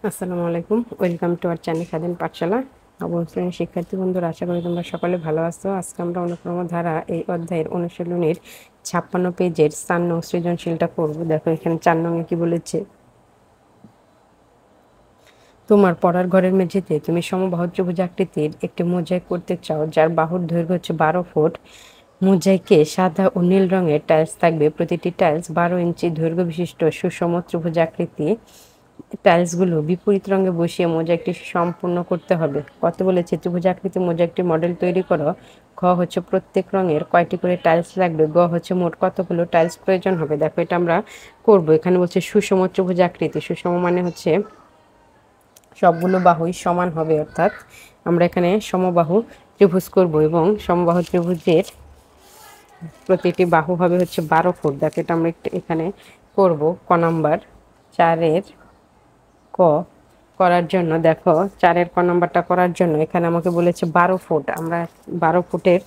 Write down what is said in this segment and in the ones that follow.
আসসালামু আলাইকুম, welcome to our channel স্বাধীন পাঠশালা। নবম শ্রেণীর শিক্ষার্থী বন্ধুরা, আশা করি তোমরা সকলে ভালো আছো। আজকে আমরা অনুক্রম ধারা এই অধ্যায়ের অনুশীলনীর 56 পেজের 4 নং সৃজনশীলটা করব। দেখো এখানে 4 নং কি বলেছে, তোমার পড়ার ঘরের মেঝেতে তুমি সমবাহু ত্রিভুজ আকৃতির একটি মোজাইক করতে চাও, যার বাহুর দৈর্ঘ্য হচ্ছে 12 ফুট। মোজাইকে সাদা ও নীল রঙের টাইলস থাকবে, প্রতিটি টাইলস 12 ইঞ্চি দৈর্ঘ্য বিশিষ্ট সুষম ত্রিভুজ আকৃতি। টাইলসগুলো বিপরীত রঙে বসিয়ে মোজাইকটি সম্পূর্ণ করতে হবে। কত বলেছে, ত্রিভুজ আকৃতি মোজাইকটি মডেল তৈরি করো। খ হচ্ছে প্রত্যেক রঙের কয়টি করে টাইলস লাগবে। গ হচ্ছে মোট কতগুলো টাইলস প্রয়োজন হবে। দেখো এটা আমরা করব। এখানে বলছে সুষম ত্রিভুজ আকৃতি। সুষম মানে হচ্ছে সবগুলো বাহুই সমান হবে, অর্থাৎ আমরা এখানে সমবাহু ত্রিভুজ করব এবং সমবাহু ত্রিভুজের প্রতিটি বাহু হবে হচ্ছে 12 ফুট। দেখো এটা আমরা এখানে করব। ক নাম্বার 4-এর ক করার জন্য, দেখো 4-এর ক নাম্বারটা করার জন্য এখানে আমাকে বলেছে 12 ফুট। আমরা 12 ফুটের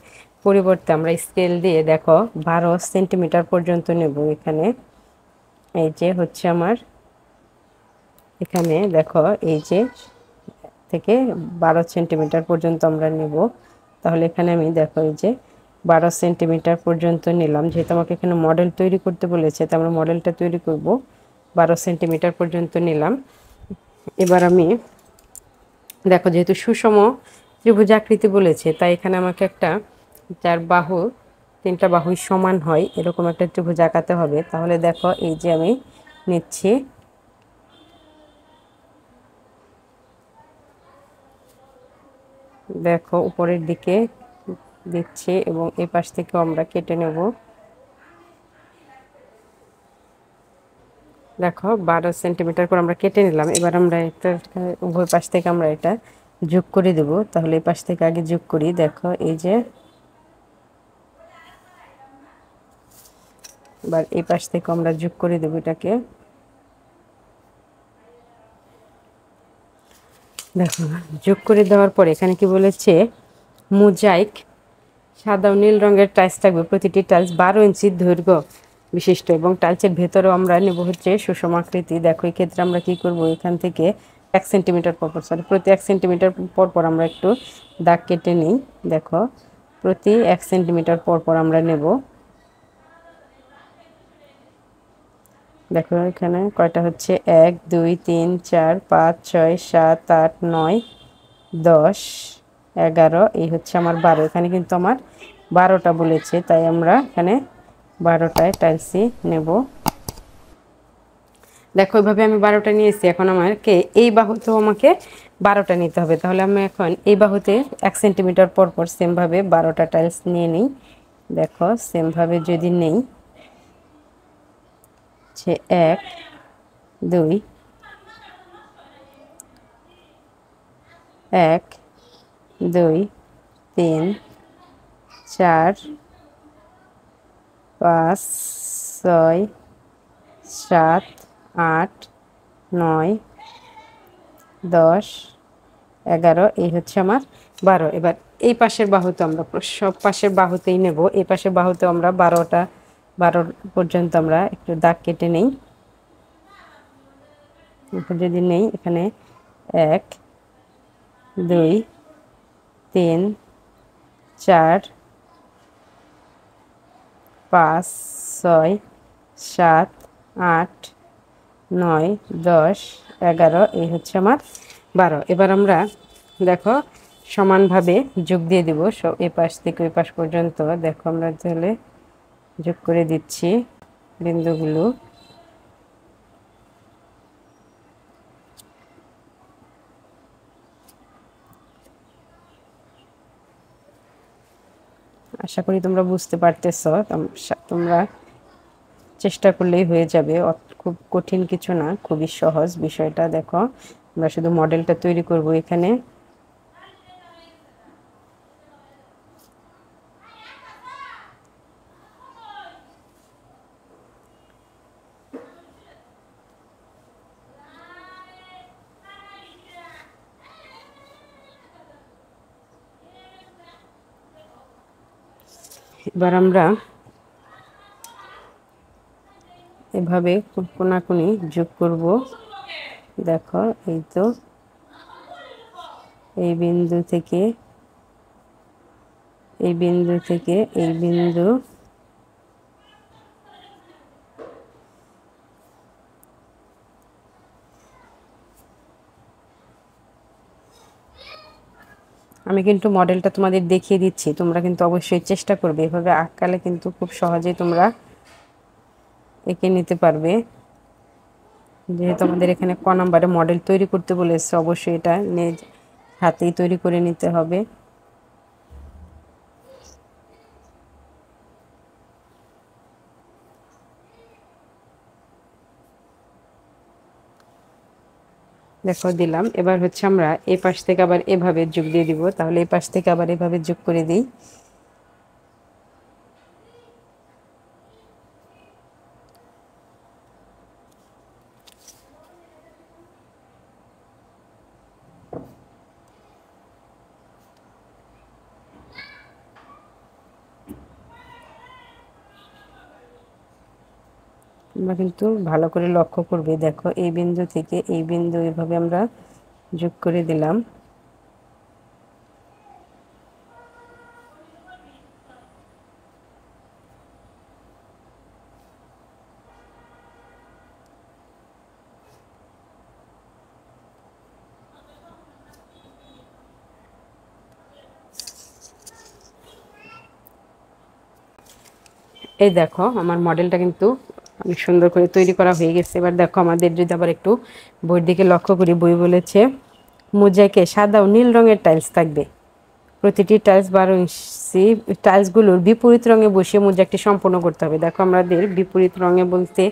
পরিবর্তে আমরা স্কেল দিয়ে দেখো 12 সেন্টিমিটার পর্যন্ত নেব। এখানে এই যে হচ্ছে আমার, এখানে দেখো এই যে থেকে 12 সেন্টিমিটার পর্যন্ত আমরা নেব। তাহলে এখানে আমি দেখো এই যে 12 সেন্টিমিটার পর্যন্ত নিলাম। যেহেতু আমাকে এখানে মডেল তৈরি করতে বলেছে, তো আমরা মডেলটা তৈরি করব। 12 সেন্টিমিটার পর্যন্ত নিলাম। এবার আমি দেখো যেহেতু সুষম ত্রিভুজ আকৃতি বলেছে, তাই এখানে আমাকে একটা, যার বাহু 3টা বাহুই সমান হয় এরকম একটা ত্রিভুজ আঁকাতে হবে। তাহলে দেখো এই যে আমি নিচ্ছি, দেখো উপরের দিকে দিচ্ছি এবং এই পাশ থেকেও আমরা কেটে নেব। দেখো 12 সেন্টিমিটার করে আমরা কেটে নিলাম। এবার আমরা এটা উভয় পাশ থেকে আমরা এটা যোগ করে দেব। তাহলে এই পাশ থেকে আগে যোগ করি। দেখো এই যে, এবার এই পাশ থেকে আমরা যোগ করে দেব এটাকে। দেখো যোগ করে দেওয়ার পরে এখানে কি বলেছে, মোজাইক সাদা ও নীল রঙের টাইলস থাকবে, প্রতিটি টাইলস 12 ইঞ্চি দৈর্ঘ্য বিশিষ্ট এবং টাইলসের ভেতরেও আমরা নেব হচ্ছে সুষম আকৃতি। দেখো এই ক্ষেত্রে আমরা কি করব, এখান থেকে 1 সেন্টিমিটার পরপর, সরি প্রতি 1 সেন্টিমিটার পরপর আমরা একটু দাগ কেটে নিই। দেখো প্রতি 1 সেন্টিমিটার পরপর আমরা নেব। দেখো এখানে কয়টা হচ্ছে, 1 2 3 4 5 6 7 8 9 10 11, এই হচ্ছে আমার 12। এখানে কিন্তু আমার 12টা বলেছে, তাই আমরা এখানে 12টায় টাইলসই নেব। দেখো এইভাবে আমি 12টা নিয়েছি। এখন আমাকে এই বাহুতেও আমাকে 12টা নিতে হবে। তাহলে আমি এখন এই বাহুতে 1 সেন্টিমিটার পর পর সেমভাবে 12টা টাইলস নিয়ে নিই। দেখো সেমভাবে যদি নেই, হচ্ছে 1 2 1 2 3 4 5 6 7 8 9 10 11, এই হচ্ছে আমার 12। এবার এই পাশের বাহুতে আমরা সব পাশের বাহুতেই নেব। এই পাশের বাহুতে আমরা 12 পর্যন্ত আমরা একটু দাগ কেটে নেই। যদি নেই এখানে 1 2 3 4 5 6 7 8 9 10 11, এই হচ্ছে আমার 12। এবার আমরা দেখো সমানভাবে যোগ দিয়ে দিব এই পাশ থেকে ওই পাশ পর্যন্ত। দেখো আমরা তাহলে যোগ করে দিচ্ছি বিন্দুগুলো। আশা করি তোমরা বুঝতে পারতেছো। তোমরা চেষ্টা করলেই হয়ে যাবে, খুব কঠিন কিছু না, খুবই সহজ বিষয়টা। দেখো আমরা শুধু মডেলটা তৈরি করব এখানে। এবার আমরা এভাবে কোনাকুনি যোগ করব। দেখো এই তো এই বিন্দু থেকে এই বিন্দু থেকে এই বিন্দু, আমি কিন্তু মডেলটা তোমাদের দেখিয়ে দিচ্ছি, তোমরা কিন্তু অবশ্যই চেষ্টা করবে, এভাবে আঁকালে কিন্তু খুব সহজেই তোমরা এঁকে নিতে পারবে। যেহেতু আমাদের এখানে ক নাম্বারে মডেল তৈরি করতে বলেছে, অবশ্যই এটা নিজ হাতেই তৈরি করে নিতে হবে। দেখো দিলাম। এবার হচ্ছে আমরা এই পাশ থেকে আবার এভাবে যোগ দিয়ে দিব, তাহলে এই পাশ থেকে আবার এভাবে যোগ করে দিই। তোমরা কিন্তু ভালো করে লক্ষ্য করবে, দেখো এই বিন্দু থেকে এই বিন্দু এভাবে আমরা যোগ করে দিলাম। এই দেখো আমার মডেলটা কিন্তু অনেক সুন্দর করে তৈরি করা হয়ে গেছে। এবার দেখো আমাদের যদি আবার একটু বইয়ের দিকে লক্ষ্য করি, বই বলেছে মোজাইকে সাদা ও নীল রঙের টাইলস থাকবে, প্রতিটি টাইলস 12 ইঞ্চি। টাইলসগুলোর বিপরীত রঙে বসিয়ে মোজাইকটি সম্পূর্ণ করতে হবে। দেখো আমাদের বিপরীত রঙে বলতে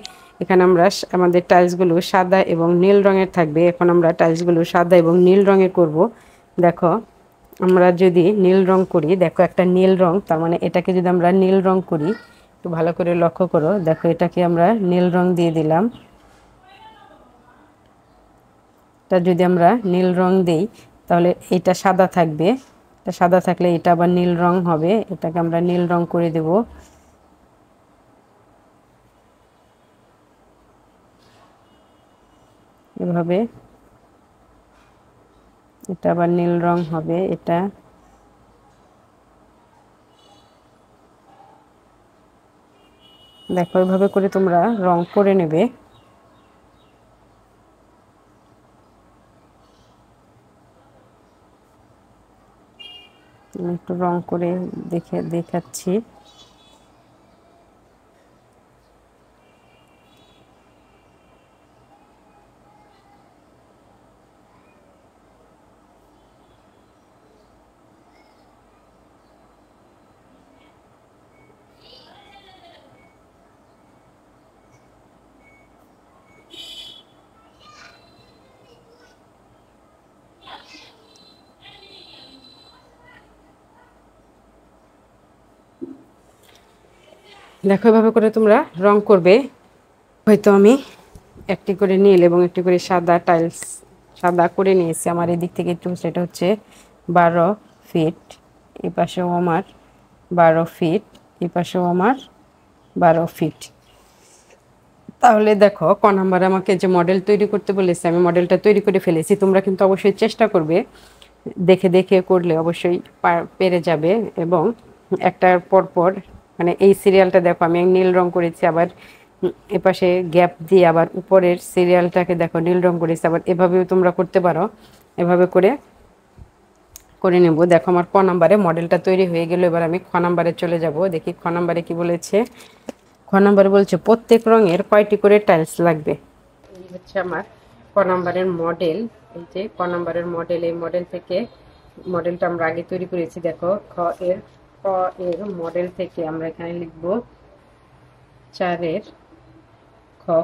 এখানে আমরা আমাদের টাইলসগুলো সাদা এবং নীল রঙের থাকবে। এখন আমরা টাইলসগুলো সাদা এবং নীল রঙের করব। দেখো আমরা যদি নীল রং করি, দেখো একটা নীল রং, তার মানে এটাকে যদি আমরা নীল রং করি, একটু ভালো করে লক্ষ্য করো, দেখো এটাকে আমরা নীল রং দিয়ে দিলাম। এটা যদি আমরা নীল রং দেই তাহলে এটা সাদা থাকবে, এটা সাদা থাকলে এটা আবার নীল রং হবে, এটাকে আমরা নীল রং করে দেব। এভাবে এটা আবার নীল রং হবে। এটা দেখো এভাবে করে তোমরা রং করে নেবে। আমি একটু রং করে দেখাচ্ছি। দেখো এভাবে করে তোমরা রং করবে। হয়তো আমি একটি করে নীল এবং একটি করে সাদা টাইলস সাদা করে নিয়েছি। আমার এদিক থেকে একটু সেটা হচ্ছে 12 ফিট, এই পাশেও আমার 12 ফিট, এই পাশেও আমার 12 ফিট। তাহলে দেখো ক নাম্বার আমাকে যে মডেল তৈরি করতে বলেছে, আমি মডেলটা তৈরি করে ফেলেছি। তোমরা কিন্তু অবশ্যই চেষ্টা করবে, দেখে দেখে করলে অবশ্যই পেরে যাবে। এবং একটার পর পর মানে এই সিরিয়ালটা দেখো আমি নীল রং করেছি, আবার এপাশে গ্যাপ দিয়ে আবার উপরের সিরিয়ালটাকে দেখো নীল রং করেছি। আবার এভাবেও তোমরা করতে পারো, এভাবে করে করে নেব। দেখো আমার ক নাম্বারে মডেলটা তৈরি হয়ে গেল। এবার আমি খ নাম্বারে চলে যাব, দেখি খ নাম্বারে কি বলেছে। খ নাম্বারে বলছে প্রত্যেক রঙের কয়টি করে টাইলস লাগবে। এই হচ্ছে আমার ক নাম্বারের মডেল। এই যে ক নাম্বারের মডেল, এই মডেল থেকে মডেলটা আমরা আগে তৈরি করেছি। দেখো ক এর মডেল থেকে আমরা এখানে লিখব 4 এর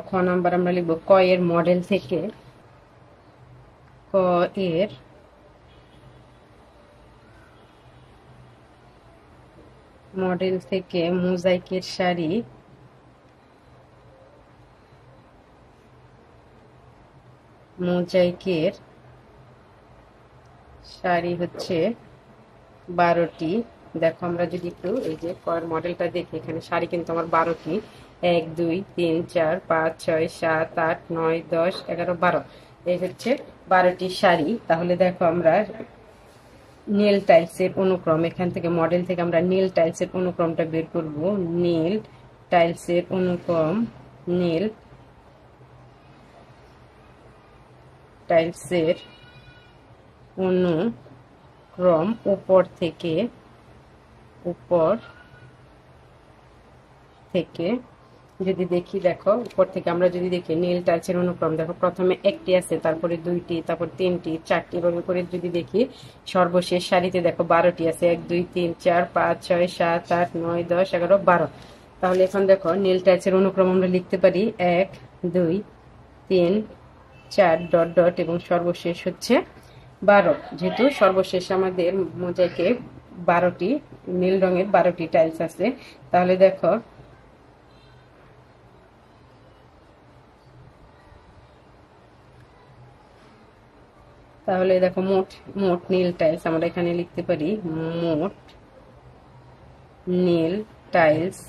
খ নাম্বার আমরা লিখব ক এর মডেল থেকে, ক এর মডেল থেকে মোজাইকের শাড়ি, মোজাইকের শাড়ি হচ্ছে 12টি। দেখো আমরা যদি একটু এই যে কয়ের মডেলটা দেখি, এখানে শাড়ি কিন্তু আমার 12টি, 1 2 3 4 5 6 7 8 9 10 11 12। এই হচ্ছে 12টি শাড়ি। তাহলে দেখো আমরা নীল টাইলসের অনুক্রম, এখান থেকে মডেল থেকে আমরা নীল টাইলসের অনুক্রমটা বের করব। নীল টাইলসের অনুক্রম, নীল টাইলসের অনুক্রম উপর থেকে যদি দেখি, দেখো উপর থেকে আমরা যদি দেখি নীল টাইলসের অনুক্রম, দেখো প্রথমে একটি আছে, তারপরে দুইটি, তারপর তিনটি, চারটি, এভাবে করে যদি দেখি সর্বশেষ সারিতে দেখো 12টি আছে। 1 2 3 4 5 6 7 8 9 10 11 12। তাহলে এখন দেখো নীল টাইলসের অনুক্রম আমরা লিখতে পারি 1 2 3 4 ডট ডট এবং সর্বশেষ হচ্ছে 12। যেহেতু সর্বশেষ আমাদের মোজাইকে 12টি নীল রঙের 12টি টাইলস আছে, তাহলে দেখো মোট মোট নীল টাইলস আমরা এখানে লিখতে পারি। মোট নীল টাইলস,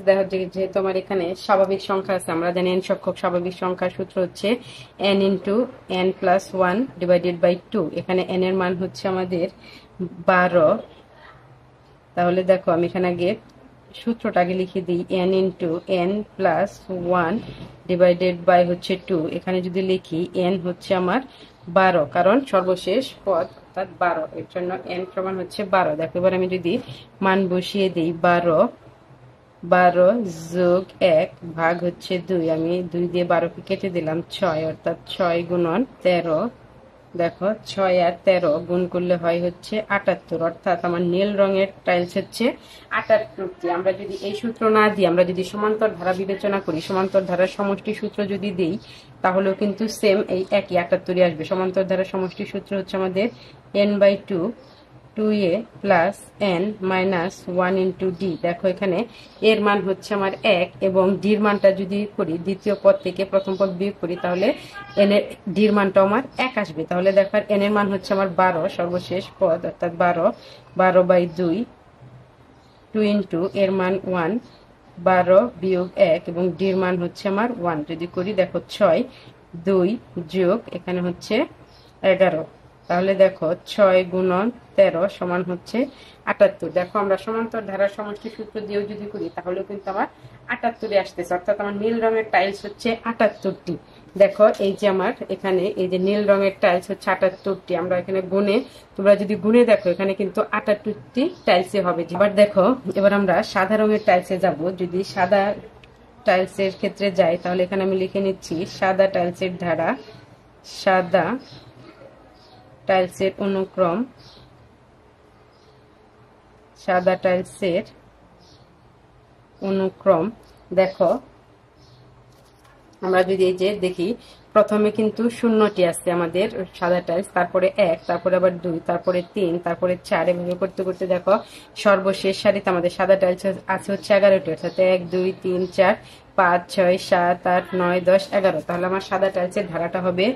দেখো যেহেতু আমার এখানে স্বাভাবিক সংখ্যা আছে, আমরা জানি n সংখ্যক স্বাভাবিক সংখ্যার সূত্র হচ্ছে n into n plus 1 divided by 2। এখানে n এর মান হচ্ছে আমাদের 12। তাহলে দেখো আমি এখানে আগে সূত্রটা আগে লিখে দিই, n into n plus 1 divided by হচ্ছে 2। এখানে যদি লিখি n হচ্ছে আমার 12, কারণ সর্বশেষ পদ অর্থাৎ 12, এর জন্য n সমান হচ্ছে 12। দেখো এবার আমি যদি মান বসিয়ে দিই, 12 যোগ 1 ভাগ হচ্ছে 2, আমি 2 দিয়ে 12কে কেটে দিলাম 6, অর্থাৎ 6 গুণন 13। দেখো 6 আর 13 গুণ করলে হয় হচ্ছে 78, অর্থাৎ আমার নীল রঙের টাইলস হচ্ছে 78টি। আমরা যদি এই সূত্র না দিই, আমরা যদি সমান্তর ধারা বিবেচনা করি, সমান্তর ধারার সমষ্টি সূত্র যদি দিই, তাহলেও কিন্তু সেম এই একই 78ই আসবে। সমান্তর ধারার সমষ্টি সূত্র হচ্ছে আমাদের n/2 2a plus n minus 1 into D. দেখো এখানে এর মান হচ্ছে আমার 1 এবং ডির মানটা যদি করি, দ্বিতীয় পদ থেকে প্রথম পদ বিয়োগ করি, তাহলে এন এর ডির মানটা আমার 1 আসবে। তাহলে দেখো এন এর মান হচ্ছে আমার 12, সর্বশেষ পদ অর্থাৎ 12/2 2 ইন্টু এর মান 1, 12 বিয়োগ 1 এবং ডির মান হচ্ছে আমার 1। যদি করি দেখো 6 2 যোগ এখানে হচ্ছে 11। তাহলে দেখো 6 গুণন 13 সমান হচ্ছে 78। দেখো আমরা সমান্তর ধারার সমষ্টি সূত্র দিয়েও যদি করি, তাহলে কিন্তু আমার 78 আসতেছে, অর্থাৎ আমার নীল রঙের টাইলস হচ্ছে 78টি। দেখো এই যে আমার এখানে এই যে নীল রঙের টাইলস হচ্ছে 78টি। আমরা এখানে গুণে, তোমরা যদি গুণে দেখো এখানে কিন্তু 78টি টাইলসে হবে। এবার দেখো এবার আমরা সাদা রঙের টাইলসে যাব। যদি সাদা টাইলসের ক্ষেত্রে যাই, তাহলে এখানে আমি লিখে নিচ্ছি সাদা টাইলসের ধারা, সাদা টাইলসের অনুক্রম, সাদা টাইলসের অনুক্রম। দেখো আমরা যদি এই যে দেখি, প্রথমে কিন্তু শূন্যটি আছে আমাদের সাদা টাইলস, তারপরে 1, তারপরে আবার 2, তারপরে 3, তারপরে 4, এভাবে করতে করতে দেখো সর্বশেষ সারিতে আমাদের সাদা টাইলস আছে হচ্ছে 11টি, অর্থাৎ 1 2 3 4 5 6 7 8 9 10 11। তাহলে আমার সাদা টাইলসের ধারাটা হবে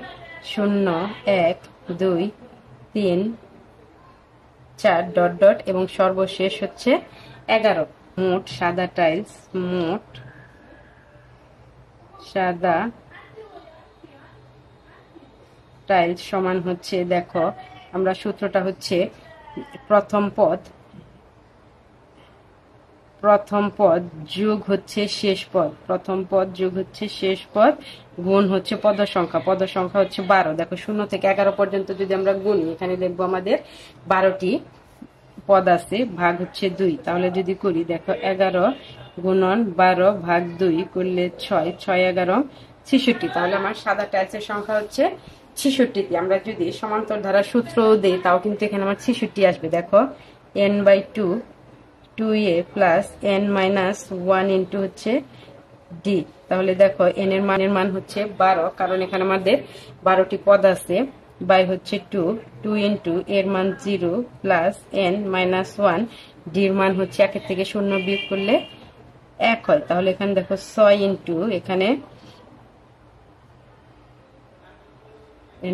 0 1 2 3 4 ডট ডট এবং সর্বশেষ হচ্ছে 11। মোট সাদা টাইলস, মোট সাদা টাইলস সমান হচ্ছে, দেখো আমরা সূত্রটা হচ্ছে প্রথম পদ যোগ হচ্ছে শেষ পদ, প্রথম পদ যোগ হচ্ছে শেষ পদ গুণ হচ্ছে পদ সংখ্যা হচ্ছে 12। দেখো 0 থেকে 11 পর্যন্ত যদি আমরা গুনি, এখানে দেখবো আমাদের 12টি পদ আছে, ভাগ হচ্ছে 2। তাহলে যদি করি দেখো 11 গুণন 12 ভাগ 2 করলে 6, 6 11 66। তাহলে আমার সাদা টাইলসের সংখ্যা হচ্ছে 66টি। আমরা যদি সমান্তর ধারা সূত্র দেই, তাও কিন্তু এখানে আমার 66 আসবে। দেখো n/2 2a plus n minus 1 into হচ্ছে ডি। তাহলে দেখো n এর মান হচ্ছে 12, কারণ এখানে আমাদের 12টি পদ আছে, বাই হচ্ছে 2 ইন্টু এর মান 0 প্লাস n মাইনাস 1, ডির মান হচ্ছে 1 থেকে 0 বিয়োগ করলে 1 হয়। তাহলে এখানে দেখো 6 ইন্টু এখানে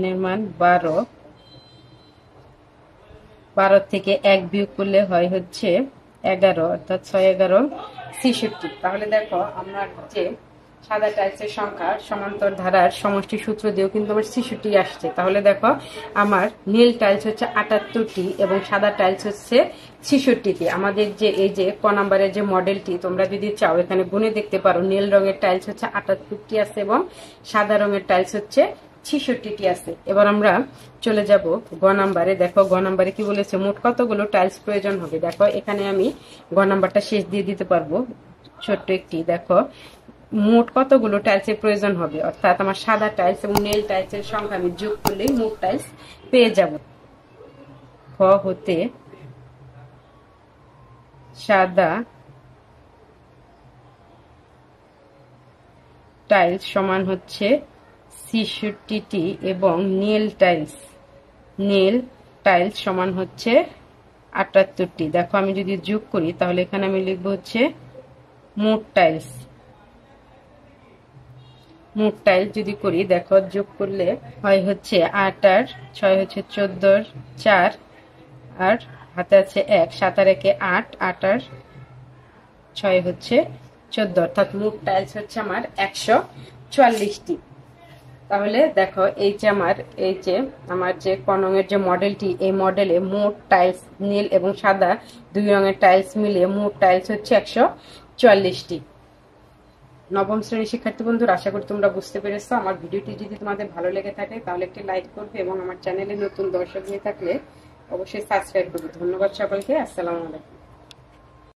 n এর মান 12 থেকে 1 বিয়োগ করলে হয় হচ্ছে 11 অর্থাৎ 6 11 66। তাহলে দেখো আমার যে সাদা টাইলসের সংখ্যা সমান্তর ধারার সমষ্টি সূত্র দিয়েও কিন্তু আমার 66 আসছে। তাহলে দেখো আমার নীল টাইলস হচ্ছে 78টি এবং সাদা টাইলস হচ্ছে 66টি। আমাদের যে এই যে ক নাম্বারের যে মডেলটি তোমরা যদি চাও এখানে গুনে দেখতে পারো, নীল রঙের টাইলস হচ্ছে 78টি আছে এবং সাদা রঙের টাইলস হচ্ছে 66টি আছে। এবার আমরা চলে যাব গ নাম্বারে। দেখো গ নাম্বারে কি বলেছে, মোট কতগুলো টাইলস প্রয়োজন হবে। দেখো এখানে আমি গ নাম্বারটা শেষ দিয়ে দিতে পারবো, ছোট্ট একটি। দেখো মোট কতগুলো টাইলসের প্রয়োজন হবে, অর্থাৎ আমার সাদা টাইলস এবং নীল টাইলসের সংখ্যা আমি যোগ করলেই মোট টাইলস পেয়ে যাব। খ হতে সাদা টাইলস সমান হচ্ছে 66টি এবং নীল টাইলস সমান হচ্ছে 78টি। দেখো আমি যদি যোগ করি তাহলে এখানে আমি লিখবো হচ্ছে মোট টাইলস যদি করি, দেখো যোগ করলে হয় হচ্ছে 8 আর 6 হচ্ছে 14, 4 আর হাতে আছে 1, 7 আর 1 8, 8 আর 6 হচ্ছে 14, অর্থাৎ মোট টাইলস হচ্ছে আমার 144টি। তাহলে দেখো এই যে আমার যে ক রঙের যে মডেলটি, এই মডেলে মোট টাইলস নীল এবং সাদা দুই রঙের টাইলস মিলিয়ে মোট টাইলস হচ্ছে 144টি। নবম শ্রেণীর শিক্ষার্থী বন্ধুরা, আশা করি তোমরা বুঝতে পেরেছো। আমার ভিডিওটি যদি তোমাদের ভালো লেগে থাকে তাহলে একটি লাইক করবে এবং আমার চ্যানেলে নতুন দর্শক হয়ে থাকলে অবশ্যই সাবস্ক্রাইব করবে। ধন্যবাদ সকলকে। আসসালামু আলাইকুম।